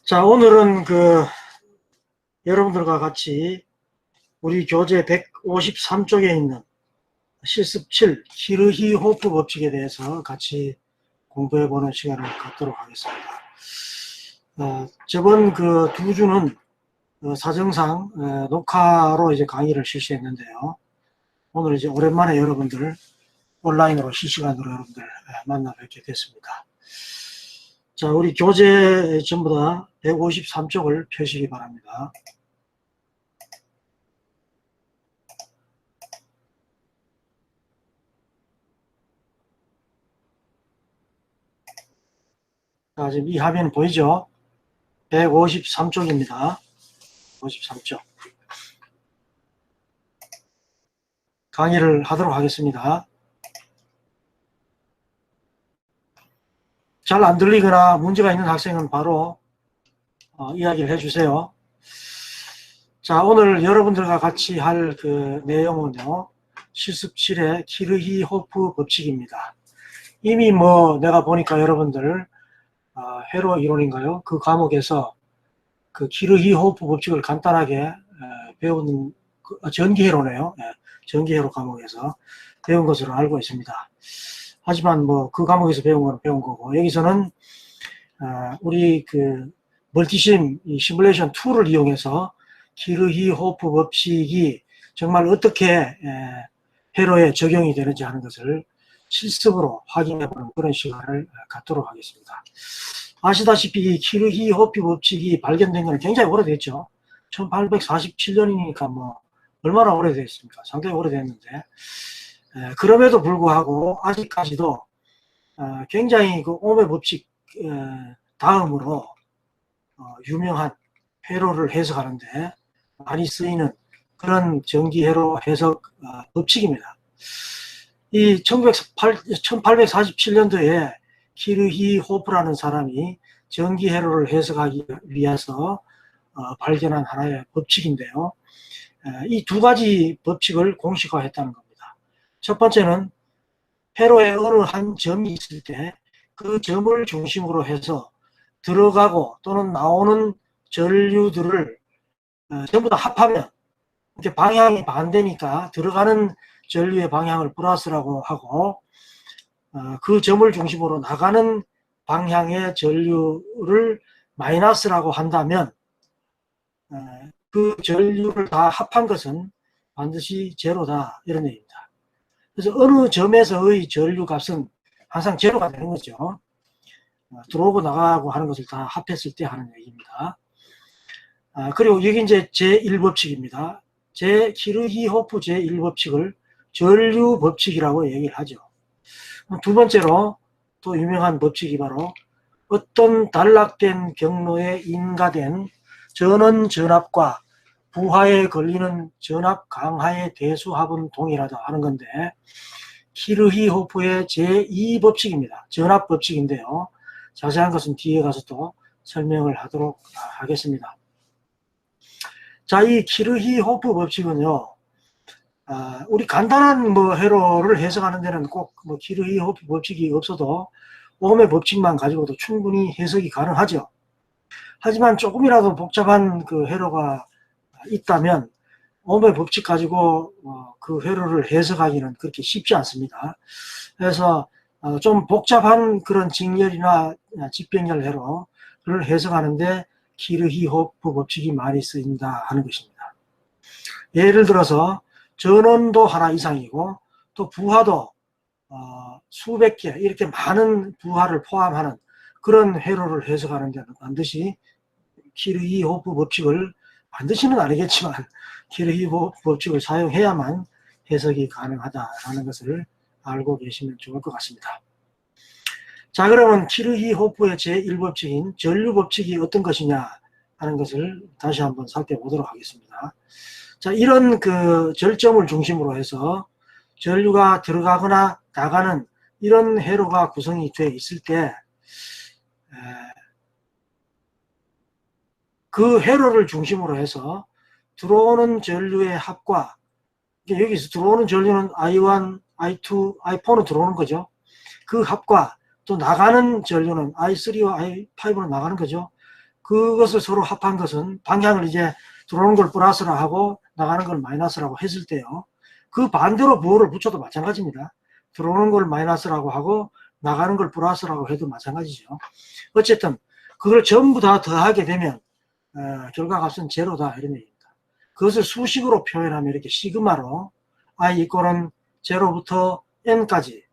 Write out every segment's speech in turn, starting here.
자, 오늘은 여러분들과 같이 우리 교재 153쪽에 있는 실습 7 키르히호프 법칙에 대해서 같이 공부해보는 시간을 갖도록 하겠습니다. 저번 두 주는 사정상 녹화로 이제 강의를 실시했는데요. 오늘 이제 오랜만에 여러분들 온라인으로 실시간으로 여러분들 만나 뵙게 됐습니다. 자, 우리 교재 전부 다 153쪽을 펴시기 바랍니다. 자, 지금 이 화면 보이죠? 153쪽입니다. 53쪽. 강의를 하도록 하겠습니다. 잘 안 들리거나 문제가 있는 학생은 바로 이야기를 해주세요. 자, 오늘 여러분들과 같이 할 내용은요, 실습 7의 키르히호프 법칙입니다. 이미 내가 보니까 여러분들 회로 이론인가요? 그 과목에서 키르히호프 법칙을 간단하게 배우는 전기회로네요. 전기회로 과목에서 배운 것으로 알고 있습니다. 하지만 그 과목에서 배운 거는 배운 거고, 여기서는 우리 멀티심 시뮬레이션 툴을 이용해서 키르히호프 법칙이 정말 어떻게 회로에 적용이 되는지 하는 것을 실습으로 확인해보는 그런 시간을 갖도록 하겠습니다. 아시다시피 키르히호프 법칙이 발견된 것은 굉장히 오래됐죠. 1847년이니까 얼마나 오래됐습니까? 상당히 오래됐는데, 그럼에도 불구하고 아직까지도 굉장히 옴의 법칙 다음으로 유명한 회로를 해석하는데 많이 쓰이는 그런 전기회로 해석 법칙입니다. 이 1847년도에 키르히호프라는 사람이 전기회로를 해석하기 위해서 발견한 하나의 법칙인데요. 이 두 가지 법칙을 공식화했다는 겁니다. 첫 번째는 회로에 어느 한 점이 있을 때 그 점을 중심으로 해서 들어가고 또는 나오는 전류들을 전부 다 합하면 이렇게 방향이 반대니까 들어가는 전류의 방향을 플러스라고 하고 그 점을 중심으로 나가는 방향의 전류를 마이너스라고 한다면 그 전류를 다 합한 것은 반드시 제로다, 이런 얘기입니다. 그래서 어느 점에서의 전류 값은 항상 제로가 되는 거죠. 들어오고 나가고 하는 것을 다 합했을 때 하는 얘기입니다. 그리고 여기 이제 제1법칙입니다. 키르히호프 제1법칙을 전류법칙이라고 얘기를 하죠. 두 번째로 또 유명한 법칙이 바로 어떤 단락된 경로에 인가된 전원 전압과 부하에 걸리는 전압 강하의 대수합은 동일하다 하는 건데, 키르히호프의 제2법칙입니다. 전압법칙인데요. 자세한 것은 뒤에 가서 또 설명을 하도록 하겠습니다. 자, 이 키르히호프 법칙은요, 우리 간단한 회로를 해석하는 데는 꼭 키르히호프 법칙이 없어도 옴의 법칙만 가지고도 충분히 해석이 가능하죠. 하지만 조금이라도 복잡한 회로가 있다면 옴의 법칙 가지고 그 회로를 해석하기는 그렇게 쉽지 않습니다. 그래서 좀 복잡한 그런 직렬이나 직병렬 회로를 해석하는데 키르히호프 법칙이 많이 쓰인다 하는 것입니다. 예를 들어서 전원도 하나 이상이고 또 부하도 수백 개, 이렇게 많은 부하를 포함하는 그런 회로를 해석하는 데는 반드시 키르히호프 법칙을, 반드시는 아니겠지만 키르히호프 법칙을 사용해야만 해석이 가능하다라는 것을 알고 계시면 좋을 것 같습니다. 자, 그러면 키르히호프의 제1법칙인 전류법칙이 어떤 것이냐 하는 것을 다시 한번 살펴보도록 하겠습니다. 자, 이런 절점을 중심으로 해서 전류가 들어가거나 나가는 이런 회로가 구성이 되어 있을 때 그 회로를 중심으로 해서 들어오는 전류의 합과, 여기서 들어오는 전류는 I1, I2, I4는 들어오는 거죠. 그 합과 또 나가는 전류는 I3와 I5로 나가는 거죠. 그것을 서로 합한 것은 방향을 이제 들어오는 걸 플러스라 하고 나가는 걸 마이너스라고 했을 때요. 그 반대로 부호를 붙여도 마찬가지입니다. 들어오는 걸 마이너스라고 하고 나가는 걸 플러스라고 해도 마찬가지죠. 어쨌든 그걸 전부 다 더하게 되면 결과값은 제로다 이런 얘기입니다. 그것을 수식으로 표현하면 이렇게 시그마로 i 이꼴은 제로부터 n까지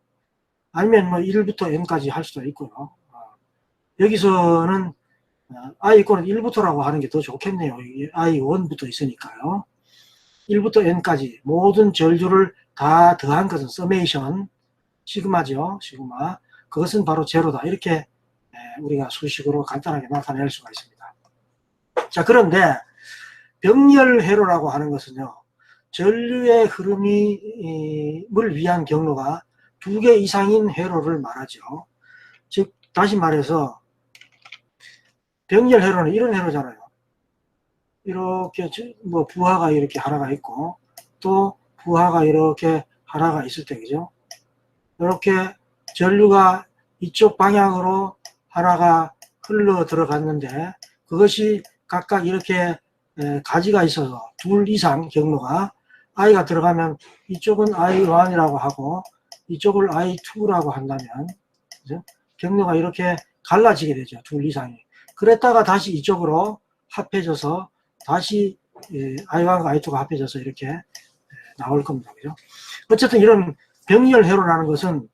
아니면 뭐 1부터 n까지 할 수도 있고요. 여기서는 i 이꼴은 1부터라고 하는 게 더 좋겠네요. i 1부터 있으니까요. 1부터 n까지 모든 전류를 다 더한 것은 서메이션 시그마죠. 시그마. 그것은 바로 제로다. 이렇게 우리가 수식으로 간단하게 나타낼 수가 있습니다. 자, 그런데 병렬회로라고 하는 것은요. 전류의 흐름을 위한 경로가 2개 이상인 회로를 말하죠. 즉 다시 말해서 병렬회로는 이런 회로잖아요. 이렇게 뭐 부하가 이렇게 하나가 있고 또 부하가 이렇게 하나가 있을 때 그죠? 이렇게 전류가 이쪽 방향으로 하나가 흘러 들어갔는데 그것이 각각 이렇게 가지가 있어서 둘 이상 경로가 i가 들어가면 이쪽은 i1이라고 하고 이쪽을 i2라고 한다면 그죠? 경로가 이렇게 갈라지게 되죠. 둘 이상이. 그랬다가 다시 이쪽으로 합해져서 다시 i1과 i2가 합해져서 이렇게 나올 겁니다. 그죠? 어쨌든 이런 병렬회로라는 것은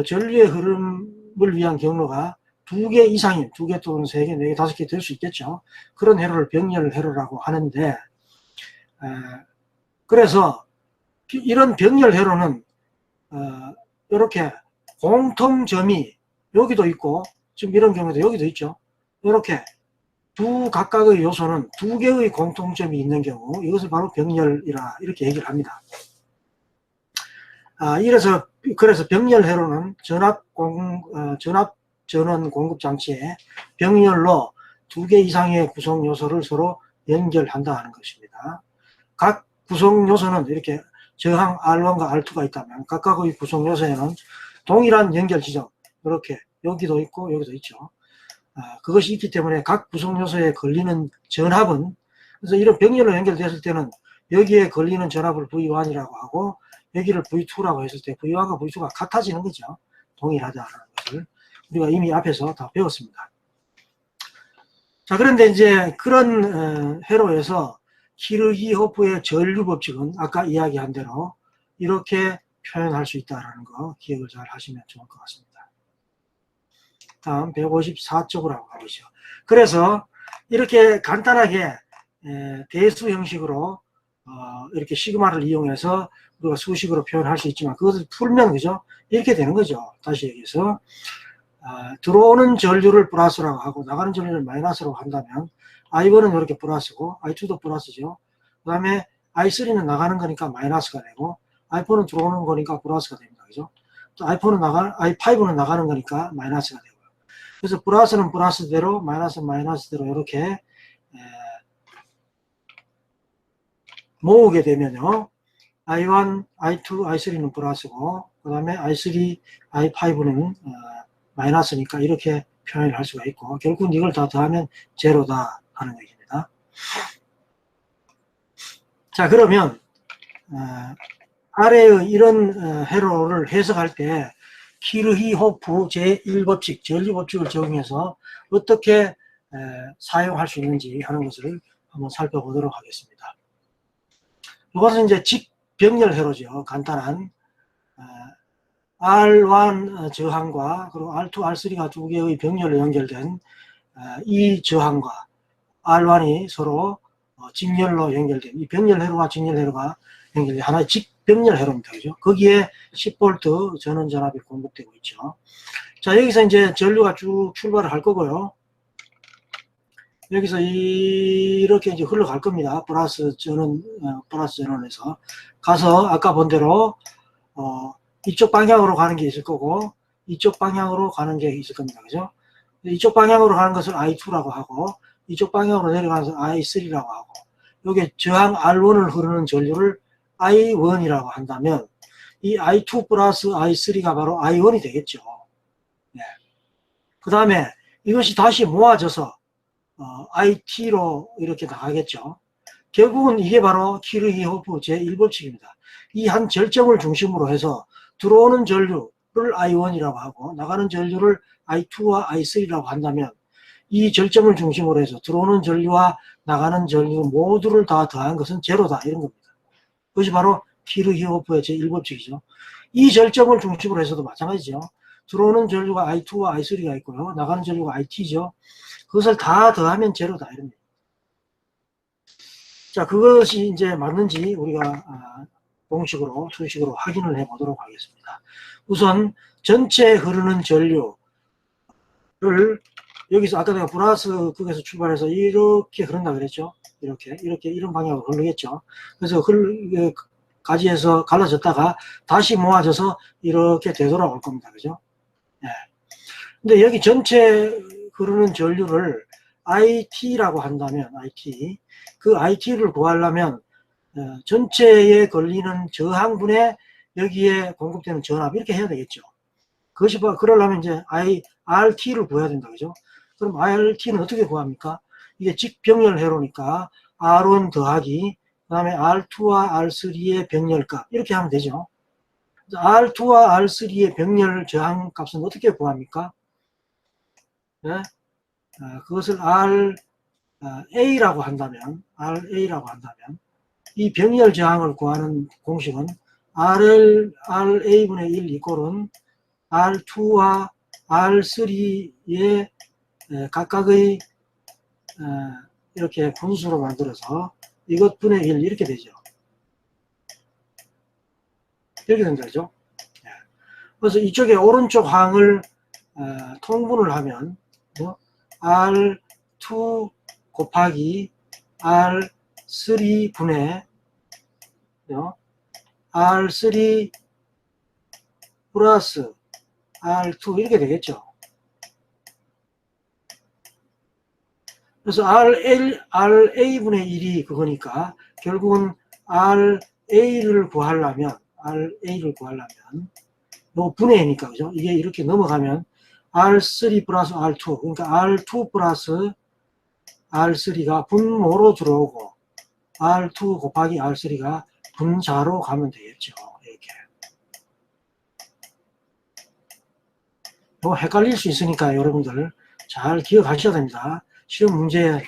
전류의 흐름을 위한 경로가 2개 이상인 2개 또는 3개, 4개, 5개 될 수 있겠죠. 그런 회로를 병렬회로라고 하는데 그래서 이런 병렬회로는 이렇게 공통점이 여기도 있고 지금 이런 경우도 여기도 있죠. 이렇게 두 각각의 요소는 2개의 공통점이 있는 경우 이것을 바로 병렬이라 이렇게 얘기를 합니다. 그래서 병렬회로는 전압 전원 공급 장치에 병렬로 2개 이상의 구성 요소를 서로 연결한다 하는 것입니다. 각 구성 요소는 이렇게 저항 R1과 R2가 있다면 각각의 구성 요소에는 동일한 연결 지점 이렇게 여기도 있고 여기도 있죠. 그것이 있기 때문에 각 구성 요소에 걸리는 전압은 그래서 이런 병렬로 연결됐을 때는 여기에 걸리는 전압을 V1이라고 하고 여기를 V2라고 했을 때 V1과 V2가 같아지는 거죠. 동일하다는 것을 우리가 이미 앞에서 다 배웠습니다. 자, 그런데 이제 그런 회로에서 키르히호프의 전류 법칙은 아까 이야기한 대로 이렇게 표현할 수 있다는 거 기억을 잘 하시면 좋을 것 같습니다. 다음 154쪽으로 가보시죠. 그래서 이렇게 간단하게 대수 형식으로 이렇게 시그마를 이용해서 우리가 수식으로 표현할 수 있지만 그것을 풀면 그죠? 이렇게 되는 거죠. 다시 얘기해서 들어오는 전류를 플러스라고 하고 나가는 전류를 마이너스라고 한다면 I1은 이렇게 플러스고 I2도 플러스죠. 그 다음에 I3는 나가는 거니까 마이너스가 되고 I4는 들어오는 거니까 플러스가 됩니다. 그죠? 또 I5는 나가는 거니까 마이너스가 되고요. 그래서 플러스는 플러스대로 마이너스는 마이너스대로 이렇게 모으게 되면요. I1, I2, I3는 플러스고 그 다음에 I3, I5는 마이너스니까 이렇게 표현을 할 수가 있고 결국 이걸 다 더하면 제로다 하는 얘기입니다. 자, 그러면 아래의 이런 회로를 해석할 때 키르히호프 제1법칙, 전류법칙을 적용해서 어떻게 사용할 수 있는지 하는 것을 한번 살펴보도록 하겠습니다. 이것은 이제 직병렬회로죠. 간단한 R1 저항과 그리고 R2, R3가 2개의 병렬로 연결된 이 저항과 R1이 서로 직렬로 연결된 이 병렬회로와 직렬회로가 연결된 하나의 직병렬회로입니다. 그죠? 거기에 10V 전원 전압이 공급되고 있죠. 자, 여기서 이제 전류가 쭉 출발을 할 거고요. 여기서 이렇게 이제 흘러갈 겁니다. 플러스 전원에서 가서 아까 본 대로 이쪽 방향으로 가는 게 있을 거고 이쪽 방향으로 가는 게 있을 겁니다. 그죠? 이쪽 방향으로 가는 것을 I2라고 하고 이쪽 방향으로 내려가는 것을 I3라고 하고 여기 저항 R1을 흐르는 전류를 I1이라고 한다면 이 I2 플러스 I3가 바로 I1이 되겠죠. 네. 그 다음에 이것이 다시 모아져서 IT로 이렇게 나가겠죠. 결국은 이게 바로 키르히호프 제1법칙입니다. 이 한 절정을 중심으로 해서 들어오는 전류를 I1이라고 하고 나가는 전류를 I2와 I3라고 한다면 이 절정을 중심으로 해서 들어오는 전류와 나가는 전류 모두를 다 더한 것은 제로다 이런 겁니다. 그것이 바로 키르히호프의 제1법칙이죠. 이 절정을 중심으로 해서도 마찬가지죠. 들어오는 전류가 I2와 I3가 있고요. 나가는 전류가 IT죠. 그것을 다 더하면 제로다 이럽니다. 자, 그것이 이제 맞는지 우리가 공식으로 수식으로 확인을 해 보도록 하겠습니다. 우선 전체 흐르는 전류를 여기서 아까 내가 플러스 극에서 출발해서 이렇게 흐른다 그랬죠. 이렇게 이런 방향으로 흐르겠죠. 그래서 가지에서 갈라졌다가 다시 모아져서 이렇게 되돌아올 겁니다. 그죠? 예. 근데 여기 전체 흐르는 전류를 IT라고 한다면 IT 그 IT를 구하려면 전체에 걸리는 저항분에 여기에 공급되는 전압 이렇게 해야 되겠죠. 그것이 그러려면 이제 RT를 구해야 된다 그죠. 그럼 RT는 어떻게 구합니까? 이게 직병렬회로니까 R1 더하기 그 다음에 R2와 R3의 병렬값 이렇게 하면 되죠. R2와 R3의 병렬 저항값은 어떻게 구합니까? 네? 그것을 RA라고 한다면 이 병렬 저항을 구하는 공식은 RA분의 1 이꼴은 R2와 R3의 각각의 이렇게 분수로 만들어서 이것 분의 1 이렇게 되죠. 이렇게 된다죠. 그래서 이쪽에 오른쪽 항을 통분을 하면 R2 곱하기 R3분의 R3 플러스 R2 이렇게 되겠죠. 그래서 RA분의 1이 그거니까 결국은 RA를 구하려면 요 분의 A니까 그죠? 이게 이렇게 넘어가면 R3 플러스 R2 그러니까 R2 플러스 R3가 분모로 들어오고 R2 곱하기 R3가 분자로 가면 되겠죠. 이렇게. 뭐 헷갈릴 수 있으니까 여러분들 잘 기억하셔야 됩니다. 시험 문제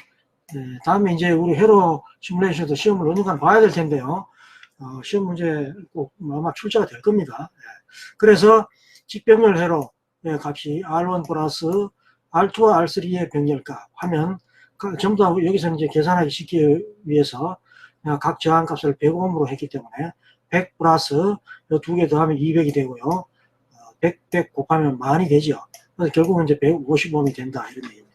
다음에 이제 우리 회로 시뮬레이션도 시험을 언젠간 봐야 될 텐데요. 시험 문제 꼭 아마 출제가 될 겁니다. 그래서 직병렬 회로의 값이 R1 플러스 R2와 R3의 병렬값 하면 전부 다 여기서 이제 계산하기 쉽기 위해서 각 저항값을 100옴으로 했기 때문에 100 플러스 이 두 개 더하면 200이 되고요. 100 곱하면 10,000이 되죠. 그래서 결국은 이제 150옴이 된다 이런 얘기입니다.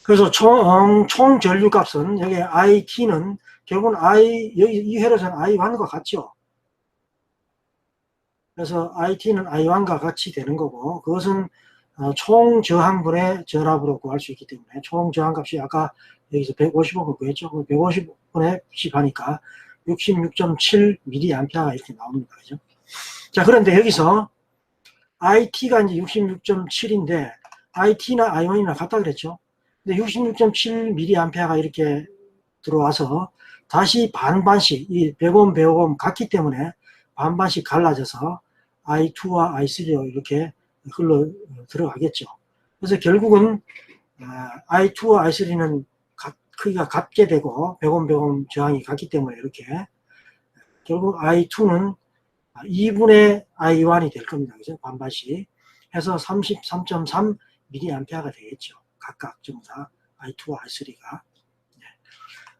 그래서 총 전류 값은 여기 IT는 결국은 여기 이 회로선 I1과 같죠. 그래서 IT는 I1과 같이 되는 거고 그것은 총 저항분의 전압으로 구할 수 있기 때문에 총 저항값이 아까 여기서 150옴을 구했죠. 150분의 10 하니까 66.7mA가 이렇게 나옵니다. 그죠? 자, 그런데 여기서 IT가 이제 66.7인데 IT나 I1이나 같다 그랬죠. 근데 66.7mA가 이렇게 들어와서 다시 반반씩 이 100옴 100옴 같기 때문에 반반씩 갈라져서 I2와 I3로 이렇게 흘러 들어가겠죠. 그래서 결국은 I2와 I3는 크기가 같게 되고 100옴 100옴 저항이 같기 때문에 이렇게 결국 I2는 2분의 I1이 될 겁니다. 그죠? 반반씩 해서 33.3mA가 되겠죠. 각각 전부 다 I2와 I3가.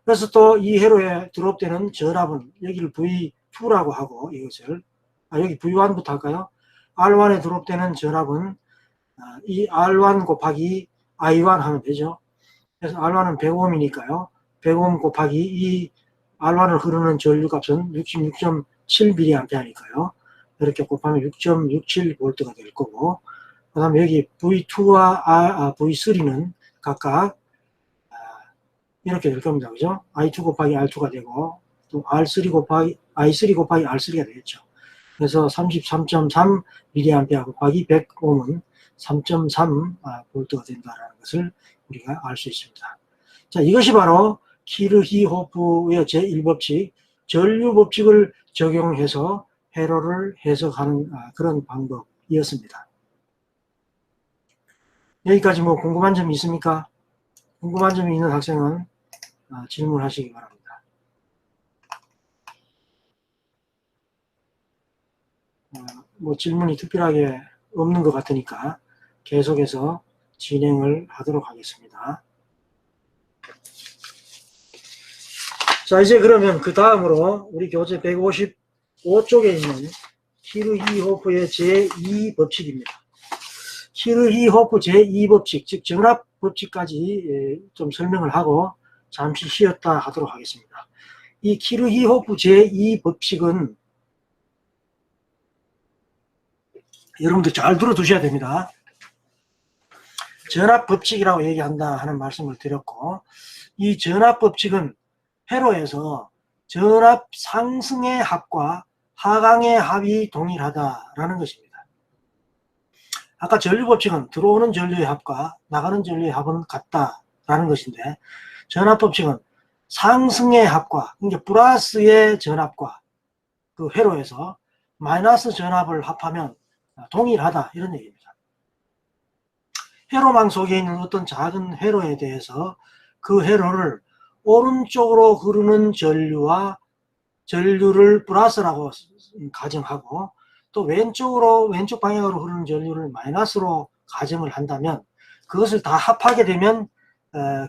그래서 또 이 회로에 드롭되는 전압은 여기를 V2라고 하고 이것을 여기 V1부터 할까요? R1에 드롭되는 전압은 이 R1 곱하기 I1 하면 되죠. 그래서 R1은 100옴이니까요. 100옴 곱하기 이 R1을 흐르는 전류값은 66.7mA니까요. 이렇게 곱하면 6.67V가 될 거고 그 다음에 여기 V2와 V3는 각각 이렇게 될 겁니다. 그죠? I2 곱하기 R2가 되고 또 I3 곱하기 R3가 되겠죠. 그래서 33.3 mA 곱하기 100옴은 3.3 볼트가 된다는 것을 우리가 알 수 있습니다. 자, 이것이 바로 키르히호프의 제1법칙, 전류법칙을 적용해서 회로를 해석하는 그런 방법이었습니다. 여기까지 뭐 궁금한 점이 있습니까? 궁금한 점이 있는 학생은 질문하시기 바랍니다. 뭐 질문이 특별하게 없는 것 같으니까 계속해서 진행을 하도록 하겠습니다. 자, 이제 그러면 그 다음으로 우리 교재 155쪽에 있는 키르히호프의 제2법칙입니다. 키르히호프 제2법칙, 즉 전압법칙까지 좀 설명을 하고 잠시 쉬었다 하도록 하겠습니다. 이 키르히호프 제2법칙은 여러분들 잘 들어두셔야 됩니다. 전압법칙이라고 얘기한다 하는 말씀을 드렸고, 이 전압법칙은 회로에서 전압 상승의 합과 하강의 합이 동일하다라는 것입니다. 아까 전류법칙은 들어오는 전류의 합과 나가는 전류의 합은 같다라는 것인데, 전압법칙은 상승의 합과, 그러니까 플러스의 전압과 그 회로에서 마이너스 전압을 합하면 동일하다, 이런 얘기입니다. 회로망 속에 있는 어떤 작은 회로에 대해서 그 회로를 오른쪽으로 흐르는 전류와 전류를 플러스라고 가정하고, 또 왼쪽 방향으로 흐르는 전류를 마이너스로 가정을 한다면 그것을 다 합하게 되면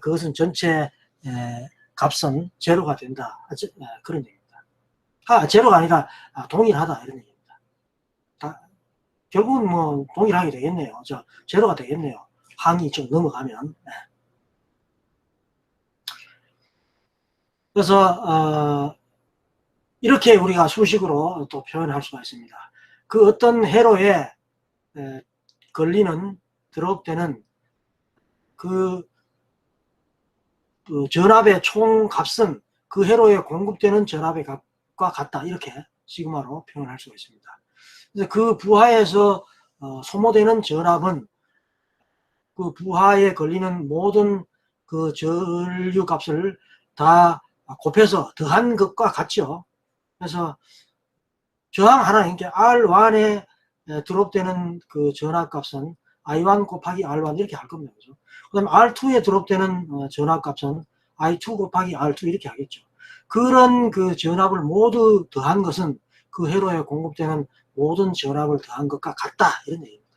그것은 전체 값은 제로가 된다, 그런 얘기입니다. 제로가 아니라 동일하다, 이런 얘기입니다. 결국은 뭐 동일하게 되겠네요. 제로가 되겠네요. 항이 좀 넘어가면. 그래서 이렇게 우리가 수식으로 또 표현할 수가 있습니다. 그 어떤 회로에 걸리는 드롭되는 그 전압의 총 값은 그 회로에 공급되는 전압의 값과 같다, 이렇게 시그마로 표현할 수가 있습니다. 그래서 그 부하에서 소모되는 전압은 그 부하에 걸리는 모든 그 전류 값을 다 곱해서 더한 것과 같죠. 그래서 저항 하나, 그러니까 R1에 드롭되는 그 전압값은 I1 곱하기 R1 이렇게 할 겁니다. 그죠? 그 다음에 R2에 드롭되는 전압값은 I2 곱하기 R2 이렇게 하겠죠. 그런 그 전압을 모두 더한 것은 그 회로에 공급되는 모든 전압을 더한 것과 같다, 이런 얘기입니다.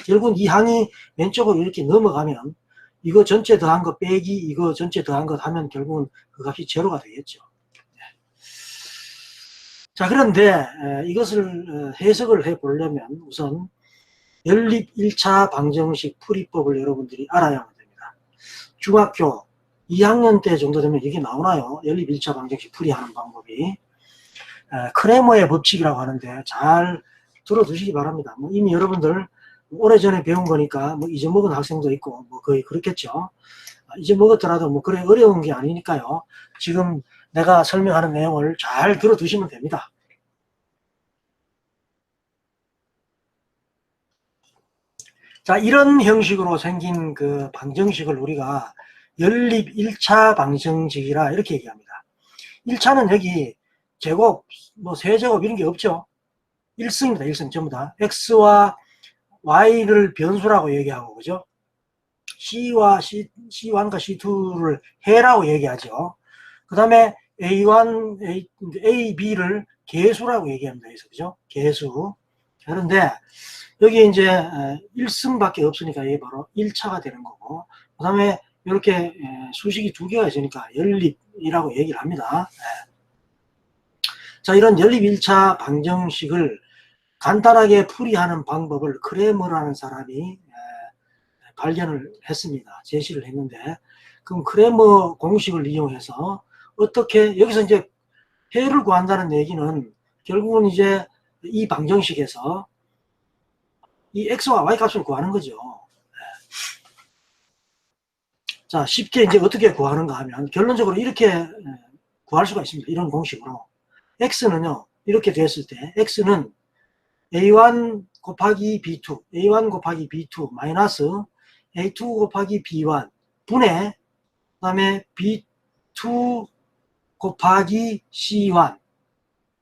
결국은 이 항이 왼쪽으로 이렇게 넘어가면 이거 전체 더한 것 빼기 이거 전체 더한 것 하면 결국은 그 값이 제로가 되겠죠. 자, 그런데 이것을 해석을 해 보려면 우선 연립 1차 방정식 풀이법을 여러분들이 알아야만 됩니다. 중학교 2학년 때 정도 되면 이게 나오나요? 연립 1차 방정식 풀이하는 방법이. 크레머의 법칙이라고 하는데 잘 들어두시기 바랍니다. 뭐 이미 여러분들 오래전에 배운 거니까 뭐 잊어먹은 학생도 있고 뭐 거의 그렇겠죠. 잊어먹었더라도 뭐 그래 어려운 게 아니니까요. 지금 내가 설명하는 내용을 잘 들어두시면 됩니다. 자, 이런 형식으로 생긴 그 방정식을 우리가 연립 1차 방정식이라 이렇게 얘기합니다. 1차는 여기 제곱, 뭐 세제곱 이런 게 없죠. 1승입니다. 1승 전부 다. x와 y를 변수라고 얘기하고, 그죠? C1과 C2를 해라고 얘기하죠. 그 다음에 A1, B를 개수라고 얘기합니다. 그죠? 개수. 그런데 여기 이제 1승밖에 없으니까 이게 바로 1차가 되는 거고, 그 다음에 이렇게 수식이 두 개가 있으니까 연립이라고 얘기를 합니다. 자, 이런 연립 1차 방정식을 간단하게 풀이하는 방법을 크레머라는 사람이 발견을 했습니다. 제시를 했는데, 그럼 크레머 공식을 이용해서 어떻게, 여기서 이제 해를 구한다는 얘기는 결국은 이제 이 방정식에서 이 x와 y 값을 구하는 거죠. 자, 쉽게 이제 어떻게 구하는가 하면 결론적으로 이렇게 구할 수가 있습니다. 이런 공식으로. x는요, 이렇게 됐을 때 x는 A1 곱하기 B2, A1 곱하기 B2 마이너스 A2 곱하기 B1 분의 그 다음에 B2 곱하기 C1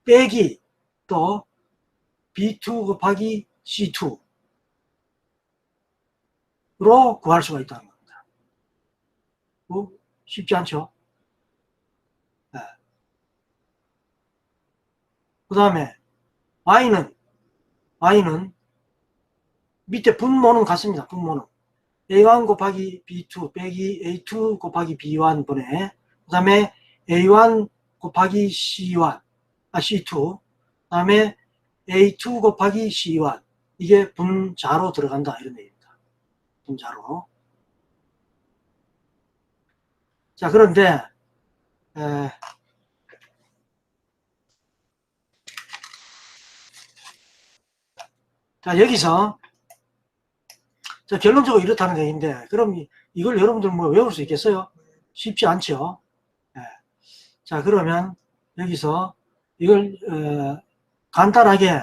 빼기 또 B2 곱하기 C2로 구할 수가 있다는 겁니다. 쉽지 않죠? 네. 그 다음에 Y는 밑에 분모는 같습니다. 분모는 A1 곱하기 B2 빼기 A2 곱하기 B1 분의 그 다음에 A1 곱하기 C1, C2 그 다음에 A2 곱하기 C1 이게 분자로 들어간다 이런 얘기입니다. 분자로. 자, 그런데 자, 여기서 자, 결론적으로 이렇다는 얘기인데 그럼 이걸 여러분들 뭐 외울 수 있겠어요? 쉽지 않죠. 네. 자, 그러면 여기서 이걸 간단하게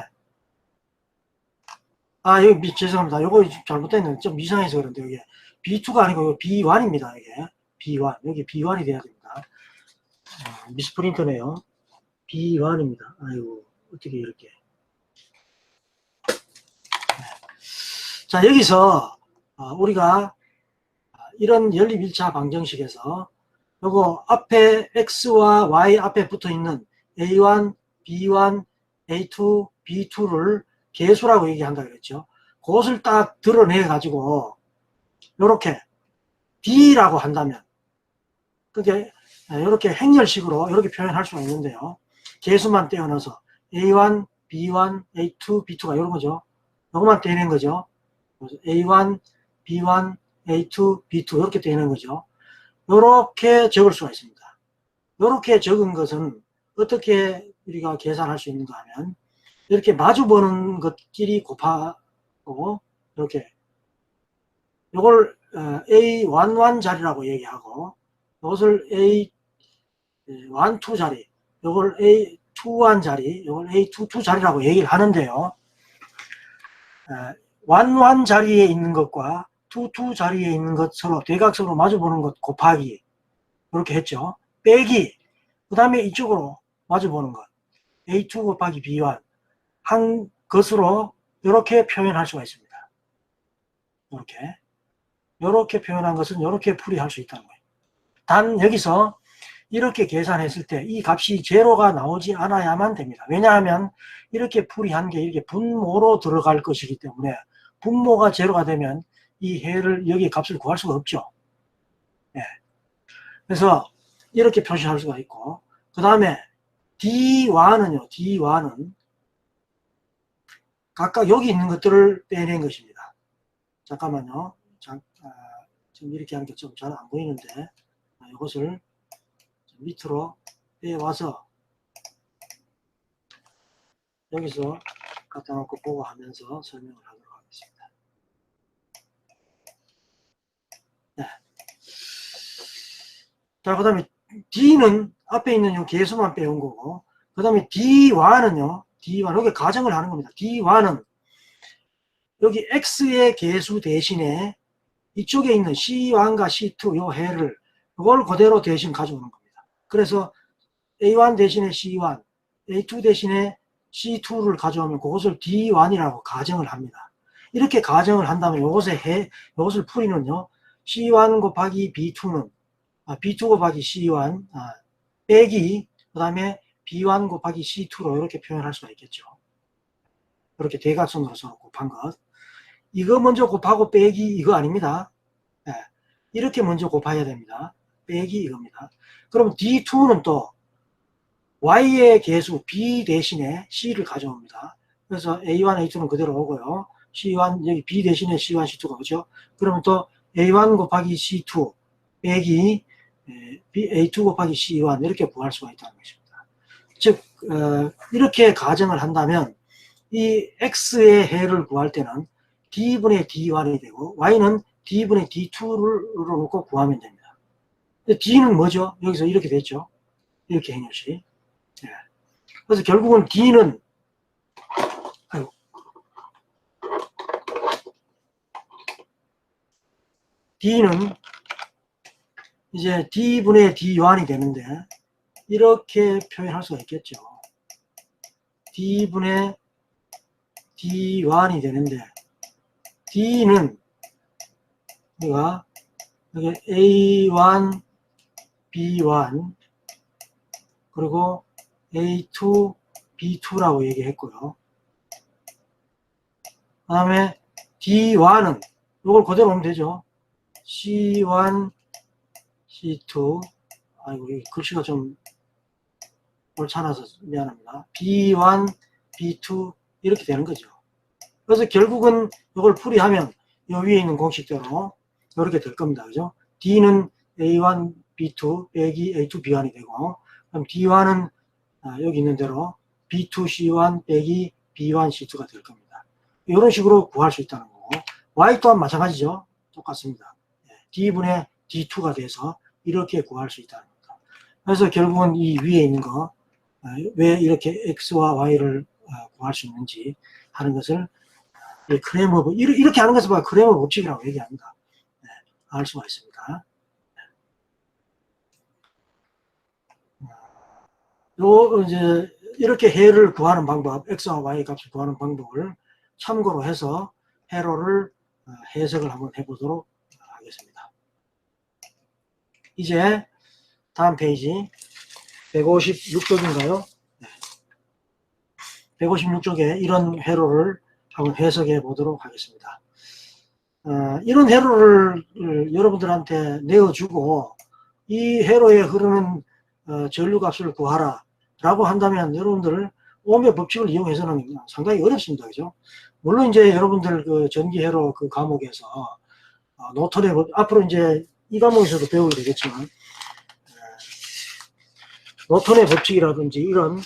여기 죄송합니다. 요거 잘못됐네. 좀 이상해서 그런데 여기 B2가 아니고 B1입니다. 이게 B1 여기 B1이 돼야 됩니다. 미스프린터네요. B1입니다. 아이고 어떻게 이렇게. 자, 여기서 우리가 이런 연립 1차 방정식에서 요거 앞에 X와 Y 앞에 붙어 있는 A1, B1, A2, B2를 계수라고 얘기한다 그랬죠. 그것을 딱 드러내 가지고 요렇게 D라고 한다면 그게 이렇게 행렬식으로 이렇게 표현할 수가 있는데요. 계수만 떼어넣어서 A1, B1, A2, B2가 이런 거죠. 요것만 떼는 거죠. A1, B1, A2, B2 이렇게 되는 거죠. 이렇게 적을 수가 있습니다. 이렇게 적은 것은 어떻게 우리가 계산할 수 있는가 하면 이렇게 마주보는 것끼리 곱하고 이렇게 이걸 A11 자리라고 얘기하고 이것을 A12 자리 이걸 A21 자리 이걸 A22 자리라고 얘기를 하는데요. 11 자리에 있는 것과 22 자리에 있는 것 서로 대각선으로 마주보는 것 곱하기 이렇게 했죠. 빼기 그 다음에 이쪽으로 마주보는 것 A2 곱하기 B1 한 것으로 이렇게 표현할 수가 있습니다. 이렇게 표현한 것은 이렇게 풀이할 수 있다는 거예요. 단 여기서 이렇게 계산했을 때 이 값이 제로가 나오지 않아야만 됩니다. 왜냐하면 이렇게 풀이한 게 이렇게 분모로 들어갈 것이기 때문에 분모가 제로가 되면 이 해를 여기 값을 구할 수가 없죠. 네. 그래서 이렇게 표시할 수가 있고 그 다음에 D와는요. D와는 각각 여기 있는 것들을 빼낸 것입니다. 잠깐만요. 지금 이렇게 하는 게 좀 잘 안 보이는데 이것을 밑으로 빼와서 여기서 갖다 놓고 보고 하면서 설명을 하도록 하겠습니다. 네. 자, 그 다음에 D는 앞에 있는 요 계수만 빼온 거고 그 다음에 D와는요. D1 여기 가정을 하는 겁니다. D1은 여기 X의 계수 대신에 이쪽에 있는 C1과 C2 요 해를 그걸 그대로 대신 가져오는 겁니다. 그래서 A1 대신에 C1, A2 대신에 C2를 가져오면 그것을 D1이라고 가정을 합니다. 이렇게 가정을 한다면 이것을 풀이는요. C1 곱하기 B2는 B2 곱하기 C1 빼기 그 다음에 B1 곱하기 C2로 이렇게 표현할 수가 있겠죠. 이렇게 대각선으로 서로 곱한 것. 이거 먼저 곱하고 빼기 이거 아닙니다. 네. 이렇게 먼저 곱해야 됩니다. 빼기 이겁니다. 그럼 D2는 또 Y의 계수 B 대신에 C를 가져옵니다. 그래서 A1, A2는 그대로 오고요. C1, 여기 B 대신에 C1, C2가 오죠. 그러면 또 A1 곱하기 C2 빼기 A2 곱하기 C1 이렇게 구할 수가 있다는 것입니다. 즉 이렇게 가정을 한다면 이 X의 해를 구할 때는 D분의 D1이 되고 Y는 D분의 D2를 놓고 구하면 됩니다. D는 뭐죠? 여기서 이렇게 됐죠. 이렇게 행렬식. 네. 그래서 결국은 D는 D는 이제 D분의 D1이 되는데 이렇게 표현할 수가 있겠죠. D분의 D1이 되는데 D는 우리가 여기 A1, B1 그리고 A2, B2라고 얘기했고요. 그 다음에 D1은 이걸 그대로 하면 되죠. C1, C2 아이고 이 글씨가 좀 옳잖아서 미안합니다. B1, B2 이렇게 되는 거죠. 그래서 결국은 이걸 풀이하면 이 위에 있는 공식대로 이렇게 될 겁니다. 그죠? D는 A1, B2 빼기 A2, B1이 되고 그럼 D1은 여기 있는 대로 B2, C1 빼기 B1, C2가 될 겁니다. 이런 식으로 구할 수 있다는 거고 Y 또한 마찬가지죠. 똑같습니다. D분의 D2가 돼서 이렇게 구할 수 있다는 겁니다. 그래서 결국은 이 위에 있는 거 왜 이렇게 X와 Y를 구할 수 있는지 하는 것을 크레머 이렇게 하는 것을 크레머 법칙이라고 얘기합니다. 알 수가 있습니다. 요 이제 이렇게 해를 구하는 방법, X와 Y 값을 구하는 방법을 참고로 해서 해로를 해석을 한번 해보도록 하겠습니다. 이제 다음 페이지 156쪽인가요? 156쪽에 이런 회로를 한번 해석해 보도록 하겠습니다. 이런 회로를 여러분들한테 내어주고 이 회로에 흐르는 전류값을 구하라 라고 한다면 여러분들 오음의 법칙을 이용해서는 상당히 어렵습니다. 그죠? 물론 이제 여러분들 그 전기 회로 그 과목에서 노턴의 앞으로 이제 이 과목에서도 배우게 되겠지만 노턴의 법칙이라든지 이런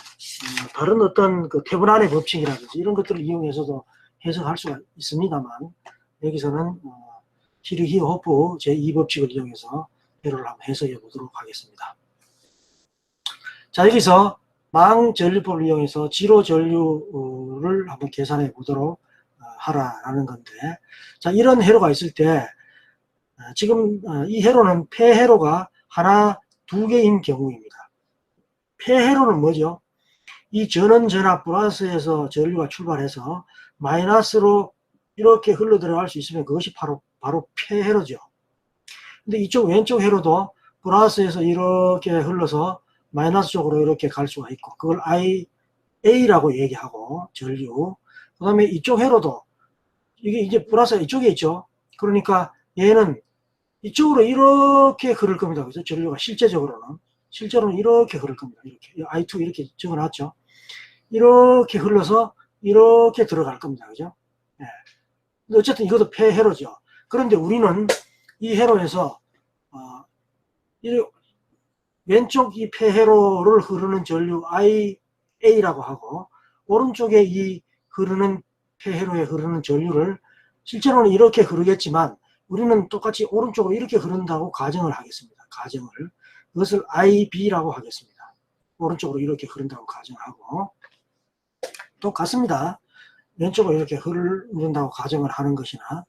다른 어떤 그 태분안의 법칙이라든지 이런 것들을 이용해서도 해석할 수가 있습니다만 여기서는 히르히 호프 제2법칙을 이용해서 회로를 한번 해석해 보도록 하겠습니다. 자, 여기서 망전류법을 이용해서 지로 전류를 한번 계산해 보도록 하라라는 건데, 자, 이런 회로가 있을 때 지금 이 회로는 폐회로가 하나, 두 개인 경우입니다. 폐회로는 뭐죠? 이 전원 전압 플러스에서 전류가 출발해서 마이너스로 이렇게 흘러 들어갈 수 있으면 그것이 바로 폐회로죠. 근데 이쪽 왼쪽 회로도 플러스에서 이렇게 흘러서 마이너스 쪽으로 이렇게 갈 수가 있고 그걸 IA라고 얘기하고 전류. 그 다음에 이쪽 회로도 이게 이제 플러스가 이쪽에 있죠. 그러니까 얘는 이쪽으로 이렇게 흐를 겁니다. 그죠? 전류가 실제로는 이렇게 흐를 겁니다. 이렇게 I2 이렇게 적어놨죠. 이렇게 흘러서 이렇게 들어갈 겁니다. 그죠? 예. 근데 어쨌든 이것도 폐회로죠. 그런데 우리는 이 회로에서 왼쪽 이 폐회로를 흐르는 전류 IA라고 하고 오른쪽에 이 흐르는 폐회로에 흐르는 전류를 실제로는 이렇게 흐르겠지만 우리는 똑같이 오른쪽으로 이렇게 흐른다고 가정을 하겠습니다. 그것을 IB라고 하겠습니다. 오른쪽으로 이렇게 흐른다고 가정하고 똑같습니다. 왼쪽으로 이렇게 흐른다고 가정을 하는 것이나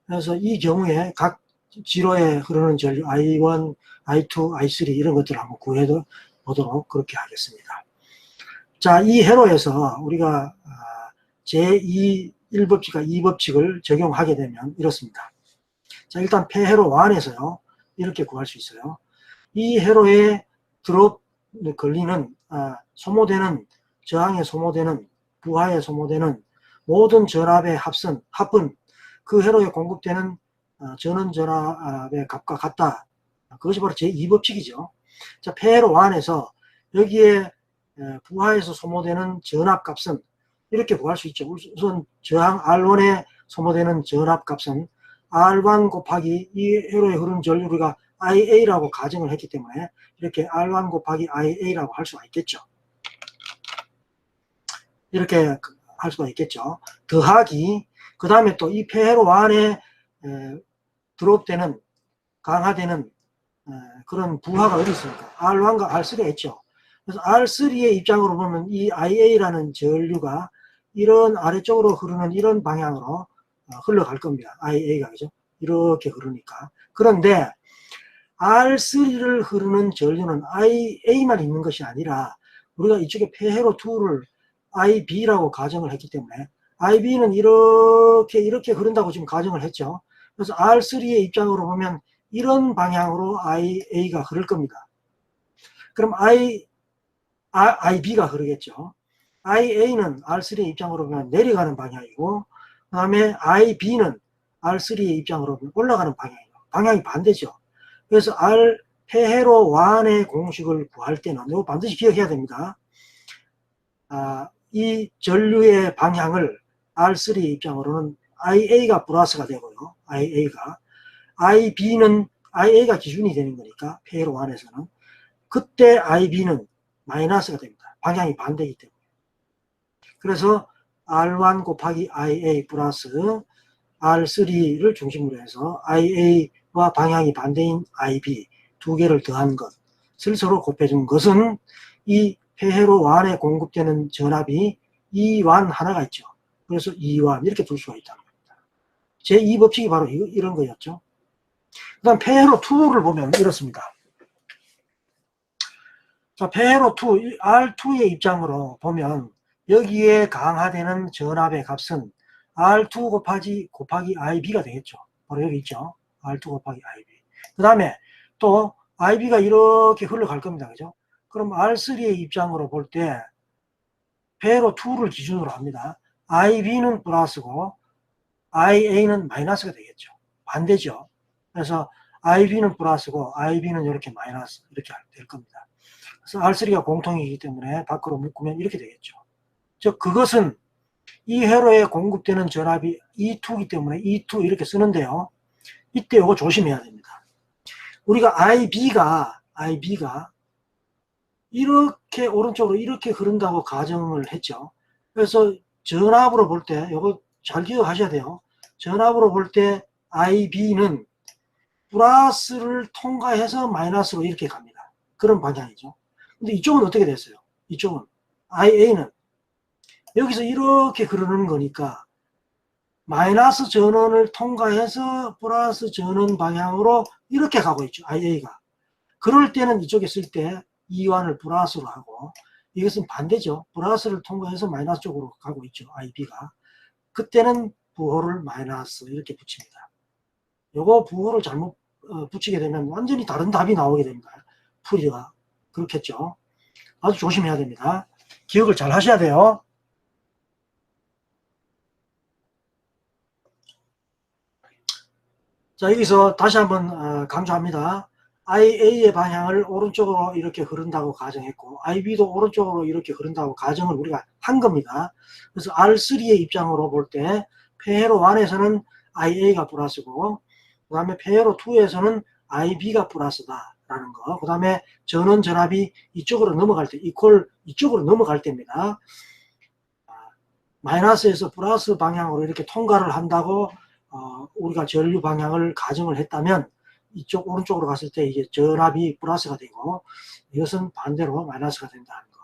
그래서 이 경우에 각 지로에 흐르는 전류 I1, I2, I3 이런 것들을 한번 구해 보도록 그렇게 하겠습니다. 자, 이 회로에서 우리가 제2 1법칙과 2법칙을 적용하게 되면 이렇습니다. 자, 일단 폐회로 안에서요 이렇게 구할 수 있어요. 이 회로에 드롭 걸리는 소모되는 저항에 소모되는 부하에 소모되는 모든 전압의 합은 그 회로에 공급되는 전원 전압의 값과 같다. 그것이 바로 제2법칙이죠. 자, 폐회로 안에서 여기에 부하에서 소모되는 전압 값은 이렇게 구할 수 있죠. 우선 저항 R1에 소모되는 전압 값은 R1 곱하기 이 회로에 흐르는 전류 우리가 IA라고 가정을 했기 때문에 이렇게 R1 곱하기 IA라고 할 수가 있겠죠. 이렇게 할 수가 있겠죠. 더하기 그 다음에 또 이 폐회로 안에 드롭되는 강화되는 그런 부하가 어디 있습니까? R1과 R3가 있죠. 그래서 R3의 입장으로 보면 이 IA라는 전류가 이런 아래쪽으로 흐르는 이런 방향으로 흘러갈 겁니다. IA가 그죠? 이렇게 흐르니까. 그런데 R3를 흐르는 전류는 IA만 있는 것이 아니라 우리가 이쪽에 폐회로 2를 IB라고 가정을 했기 때문에 IB는 이렇게 흐른다고 지금 가정을 했죠. 그래서 R3의 입장으로 보면 이런 방향으로 IA가 흐를 겁니다. 그럼 IB가 흐르겠죠. IA는 R3의 입장으로 보면 내려가는 방향이고, 그 다음에 IB는 R3의 입장으로 보면 올라가는 방향이고, 방향이 반대죠. 그래서 폐회로 완의 공식을 구할 때는 이거 반드시 기억해야 됩니다. 이 전류의 방향을 R3의 입장으로는 IA가 플러스가 되고요. IA가 기준이 되는 거니까 폐회로 완에서는 그때 IB는 마이너스가 됩니다. 방향이 반대이기 때문에. 그래서 R1 곱하기 IA 플러스 R3를 중심으로 해서 IA와 방향이 반대인 IB 두 개를 더한 것을 서로 곱해준 것은 이 폐회로 완에 공급되는 전압이 E완 하나가 있죠. 그래서 E완 이렇게 둘 수가 있다는 겁니다. 제2법칙이 바로 이런 거였죠. 그 다음 폐회로 2를 보면 이렇습니다. 자, 폐회로 2, R2의 입장으로 보면 여기에 강화되는 전압의 값은 R2 곱하기 IB가 되겠죠. 바로 여기 있죠. R2 곱하기 IB. 그 다음에 또 IB가 이렇게 흘러갈 겁니다. 그죠? 그럼 R3의 입장으로 볼 때 폐회로 2를 기준으로 합니다. IB는 플러스고 IA는 마이너스가 되겠죠. 반대죠. 그래서 IB는 플러스고 IB는 이렇게 마이너스 이렇게 될 겁니다. 그래서 R3가 공통이기 때문에 밖으로 묶으면 이렇게 되겠죠. 즉 그것은 이 회로에 공급되는 전압이 E2이기 때문에 E2 이렇게 쓰는데요. 이때 이거 조심해야 됩니다. 우리가 IB가 이렇게 오른쪽으로 이렇게 흐른다고 가정을 했죠. 그래서 전압으로 볼 때 이거 잘 기억하셔야 돼요. 전압으로 볼 때 IB는 플러스를 통과해서 마이너스로 이렇게 갑니다. 그런 방향이죠. 근데 이쪽은 어떻게 됐어요? 이쪽은 IA는 여기서 이렇게 흐르는 거니까 마이너스 전원을 통과해서 플러스 전원 방향으로 이렇게 가고 있죠. IA가. 그럴 때는 이쪽에 쓸 때 E1을 플러스로 하고 이것은 반대죠. 플러스를 통과해서 마이너스 쪽으로 가고 있죠. IB가. 그때는 부호를 마이너스 이렇게 붙입니다. 요거 부호를 잘못 붙이게 되면 완전히 다른 답이 나오게 됩니다. 풀이가. 그렇겠죠. 아주 조심해야 됩니다. 기억을 잘 하셔야 돼요. 자, 여기서 다시 한번 강조합니다. IA의 방향을 오른쪽으로 이렇게 흐른다고 가정했고 IB도 오른쪽으로 이렇게 흐른다고 가정을 우리가 한 겁니다. 그래서 R3의 입장으로 볼 때 폐회로 1에서는 IA가 플러스고 그 다음에 폐회로 2에서는 IB가 플러스다라는 거. 그 다음에 전원 전압이 이쪽으로 넘어갈 때 이쪽으로 넘어갈 때입니다. 마이너스에서 플러스 방향으로 이렇게 통과를 한다고 우리가 전류 방향을 가정을 했다면 이쪽 오른쪽으로 갔을 때 이게 전압이 플러스가 되고 이것은 반대로 마이너스가 된다는 거.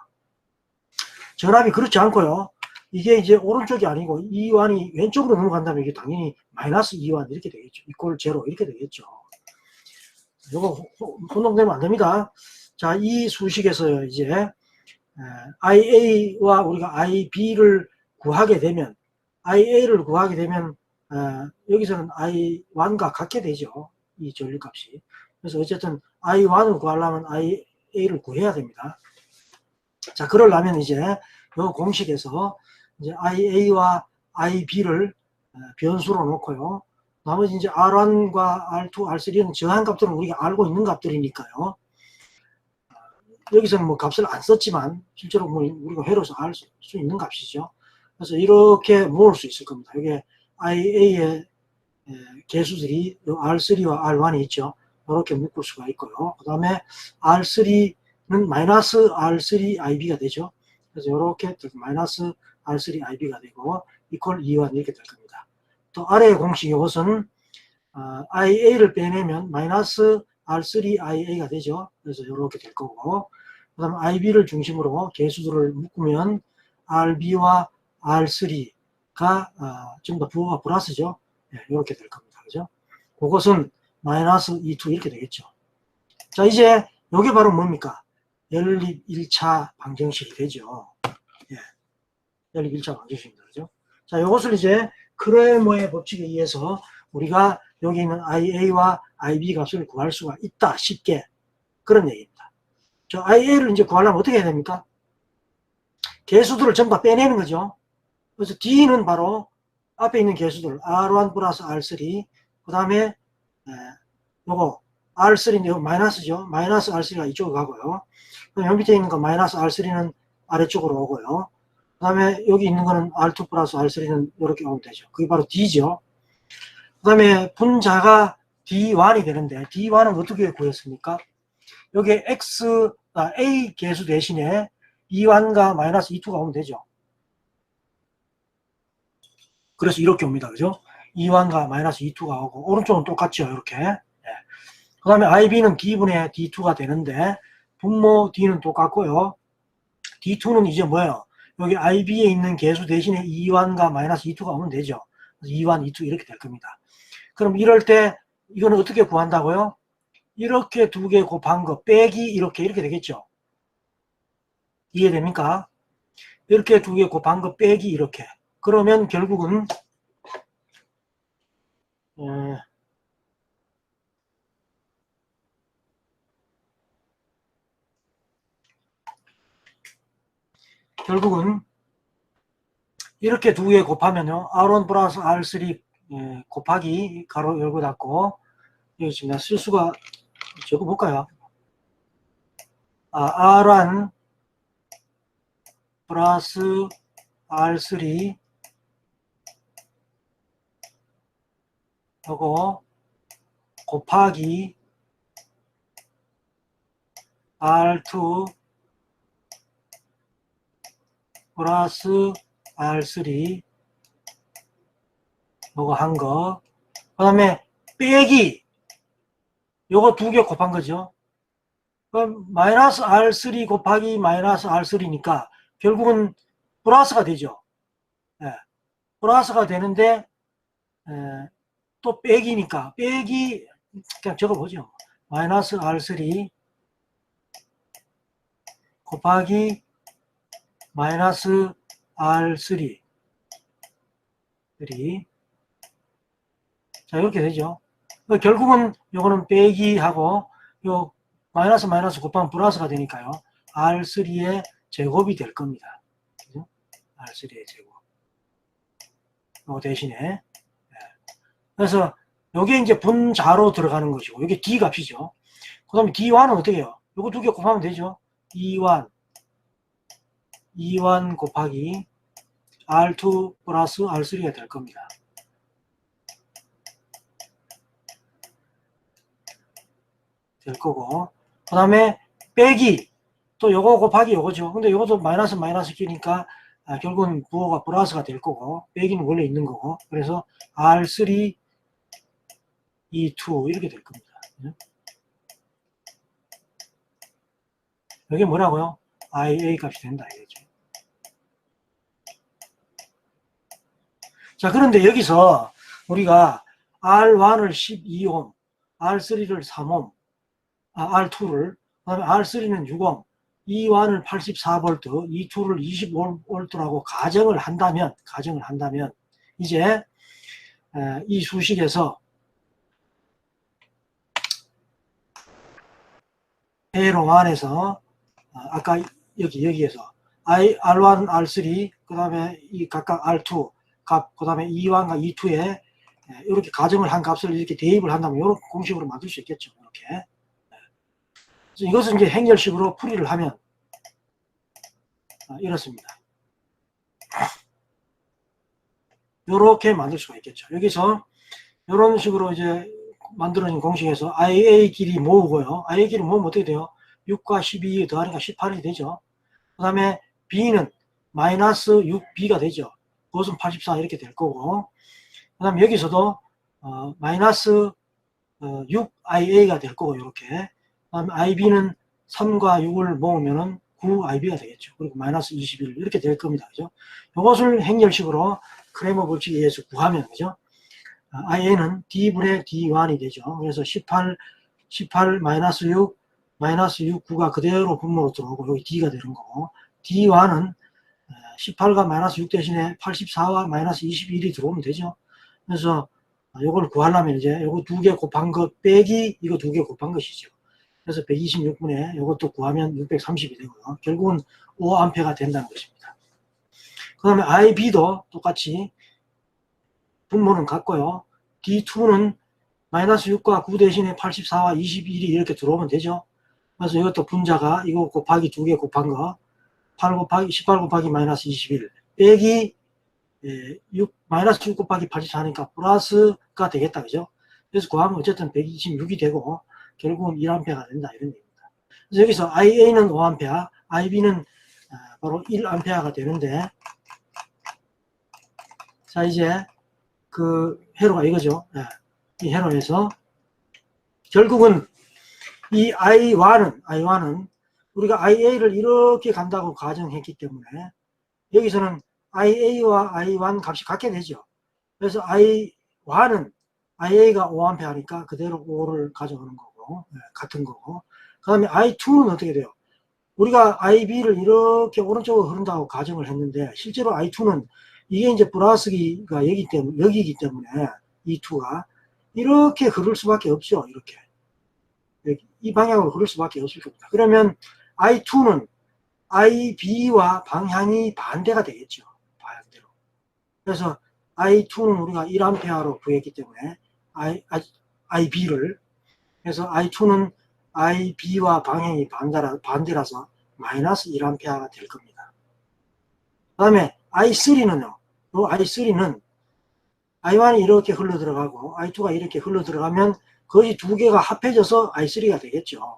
전압이 그렇지 않고요. 이게 이제 오른쪽이 아니고 E1이 왼쪽으로 넘어간다면 이게 당연히 마이너스 E1 이렇게 되겠죠. 이퀄 제로 이렇게 되겠죠. 이거 혼동되면 안 됩니다. 자, 이 수식에서 이제 IA와 우리가 IB를 구하게 되면 IA를 구하게 되면 여기서는 I1과 같게 되죠. 이 전류값이. 그래서 어쨌든 I1을 구하려면 IA를 구해야 됩니다. 자, 그러려면 이제 이 공식에서 이제 IA와 IB를 변수로 놓고요. 나머지 이제 R1과 R2, R3는 정한 값들은 우리가 알고 있는 값들이니까요. 여기서는 뭐 값을 안 썼지만 실제로 뭐 우리가 회로서 알 수 있는 값이죠. 그래서 이렇게 모을 수 있을 겁니다. 이게 IA의 개수들이 R3와 R1이 있죠. 이렇게 묶을 수가 있고요. 그 다음에 R3는 마이너스 R3IB가 되죠. 그래서 이렇게 마이너스 R3IB가 되고 이퀄 E1 이렇게 될 겁니다. 또 아래의 공식 이것은 IA를 빼내면 마이너스 R3IA가 되죠. 그래서 이렇게 될 거고 그 다음 IB를 중심으로 개수들을 묶으면 RB와 R3가 좀 더 부호가 플러스죠. 네, 이렇게 될 겁니다. 그죠? 그것은 마이너스 E2 이렇게 되겠죠. 자, 이제 이게 바로 뭡니까? 연립 1차 방정식이 되죠. 예. 연립 1차 방정식입니다. 그죠? 자, 이것을 이제 크레머의 법칙에 의해서 우리가 여기 있는 IA와 IB 값을 구할 수가 있다. 쉽게. 그런 얘기입니다. 저 IA를 이제 구하려면 어떻게 해야 됩니까? 개수들을 전부 다 빼내는 거죠. 그래서 D는 바로 앞에 있는 개수들 R1 플러스 R3 그 다음에 요거 R3인데 마이너스죠. 마이너스 R3가 이쪽으로 가고요. 그럼 여기 밑에 있는 거 마이너스 R3는 아래쪽으로 오고요. 그 다음에 여기 있는 거는 R2 플러스 R3는 이렇게 오면 되죠. 그게 바로 D죠. 그 다음에 분자가 D1이 되는데 D1은 어떻게 구했습니까? 여기에 A 개수 대신에 E1과 마이너스 E2가 오면 되죠. 그래서 이렇게 옵니다. 그죠? E1과 마이너스 E2가 오고 오른쪽은 똑같죠. 이렇게. 그 다음에 IB는 D분의 D2가 되는데 분모 D는 똑같고요. D2는 이제 뭐예요? 여기 IB에 있는 개수 대신에 E1과 마이너스 E2가 오면 되죠. E1, E2 이렇게 될 겁니다. 그럼 이럴 때 이거는 어떻게 구한다고요? 이렇게 두 개 곱한 거 빼기 이렇게 되겠죠. 이해됩니까? 이렇게 두 개 곱한 거 빼기 이렇게. 그러면 결국은 이렇게 두 개 곱하면요. R1 플러스 R3 곱하기 가로 열고 닫고 여기 지금 실수가 적어볼까요? R1 플러스 R3 하고 곱하기 R2 플러스 R3 요거 한 거. 그 다음에 빼기 요거 두 개 곱한 거죠. 그럼 마이너스 R3 곱하기 마이너스 R3니까 결국은 플러스가 되죠. 예, 플러스가 되는데 또 빼기니까 빼기 그냥 적어보죠. 마이너스 R3 곱하기 마이너스 R3 자 이렇게 되죠. 결국은 요거는 빼기하고 요 마이너스 곱하면 플러스가 되니까요. R3의 제곱이 될 겁니다. 그죠? R3의 제곱. 요 대신에 그래서 요게 이제 분자로 들어가는 것이고 요게 D 값이죠. 그 다음에 D1은 어떻게 해요? 요거 두 개 곱하면 되죠. E1 곱하기 R2 플러스 R3가 될 겁니다. 될 거고 그 다음에 빼기 또 요거 곱하기 요거죠. 근데 요것도 마이너스 끼니까 결국은 부호가 플러스가 될 거고 빼기는 원래 있는 거고 그래서 R3 E2 이렇게 될 겁니다. 이게 뭐라고요? IA 값이 된다 이거죠. 자 그런데 여기서 우리가 R1을 12옴 R3를 3옴 R2를 그 다음에 R3는 6옴 E1을 84V E2를 25V라고 가정을 한다면 이제 이 수식에서 회로만에서 아까 여기에서 R1, R3 그 다음에 이 각각 R2 값, 그 다음에 E1과 E2에 이렇게 가정을 한 값을 이렇게 대입을 한다면 이런 공식으로 만들 수 있겠죠. 이렇게. 이것은 이제 행렬식으로 풀이를 하면 이렇습니다. 이렇게 만들 수가 있겠죠. 여기서 이런 식으로 이제 만들어진 공식에서 IA 길이 모으고요. IA 길이 모으면 어떻게 돼요? 6과 12 더하니까 18이 되죠. 그 다음에 B는 마이너스 6B가 되죠. 그것은 84 이렇게 될 거고 그 다음에 여기서도 마이너스 6IA가 될 거고 이렇게 그 다음에 IB는 3과 6을 모으면은 9IB가 되겠죠. 그리고 마이너스 21 이렇게 될 겁니다. 그죠? 이것을 행렬식으로 크레머 법칙에 의해서 구하면 그죠? IA는 D분의 D1이 되죠. 그래서 18 마이너스 6, 마이너스 6, 9가 그대로 분모로 들어오고 여기 D가 되는 거고, D1은 18과 마이너스 6 대신에 84와 마이너스 21이 들어오면 되죠. 그래서 이걸 구하려면 이제 요거 2개 곱한 것 빼기 이거 2개 곱한 것이죠. 그래서 126분에 이것도 구하면 630이 되고요. 결국은 5A가 된다는 것입니다. 그 다음에 IB도 똑같이 분모는 같고요. D2는 마이너스 6과 9 대신에 84와 21이 이렇게 들어오면 되죠. 그래서 이것도 분자가 이거 곱하기 2개 곱한 거 18 곱하기 마이너스 21 빼기 6, 마이너스 6 곱하기 84니까 플러스가 되겠다. 그죠? 그래서 구하면 어쨌든 126이 되고 결국은 1A가 된다. 이런 얘기입니다. 그래서 여기서 IA는 5A, IB는 바로 1A가 되는데, 자, 이제 그 회로가 이거죠. 이 회로에서 결국은 이 I1은 우리가 IA를 이렇게 간다고 가정했기 때문에 여기서는 IA와 I1 값이 같게 되죠. 그래서 I1은 IA가 5A니까 그대로 5를 가져오는 거고, 같은 거고. 그 다음에 I2는 어떻게 돼요? 우리가 IB를 이렇게 오른쪽으로 흐른다고 가정을 했는데, 실제로 I2는 이게 이제 플러스가 여기기 때문에, E2가 이렇게 흐를 수밖에 없죠. 이렇게. 이 방향으로 흐를 수밖에 없을 겁니다. 그러면 I2는 IB와 방향이 반대가 되겠죠. 반대로. 그래서 I2는 우리가 1A로 구했기 때문에 IB를, 그래서 I2는 IB와 방향이 반대라서 마이너스 1A가 될 겁니다. 그 다음에 I3는요. I3는 I1이 이렇게 흘러 들어가고 I2가 이렇게 흘러 들어가면 거의 두 개가 합해져서 I3가 되겠죠.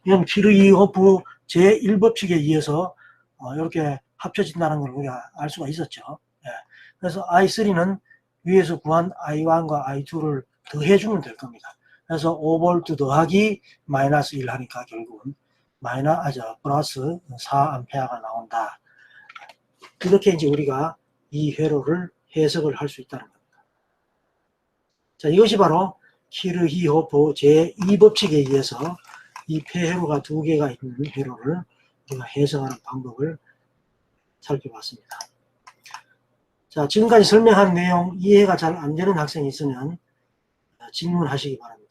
이건 키르히호프 제1법칙에 의해서 이렇게 합쳐진다는 걸 우리가 알 수가 있었죠. 그래서 I3는 위에서 구한 I1과 I2를 더해주면 될 겁니다. 그래서 5V 더하기 마이너스 1 하니까 결국은 플러스 4A가 나온다. 이렇게 이제 우리가 이 회로를 해석을 할 수 있다는 겁니다. 자, 이것이 바로 키르히호프 제2법칙에 의해서 이 폐회로가 두 개가 있는 회로를 우리가 해석하는 방법을 살펴봤습니다. 자, 지금까지 설명한 내용 이해가 잘 안 되는 학생이 있으면 질문하시기 바랍니다.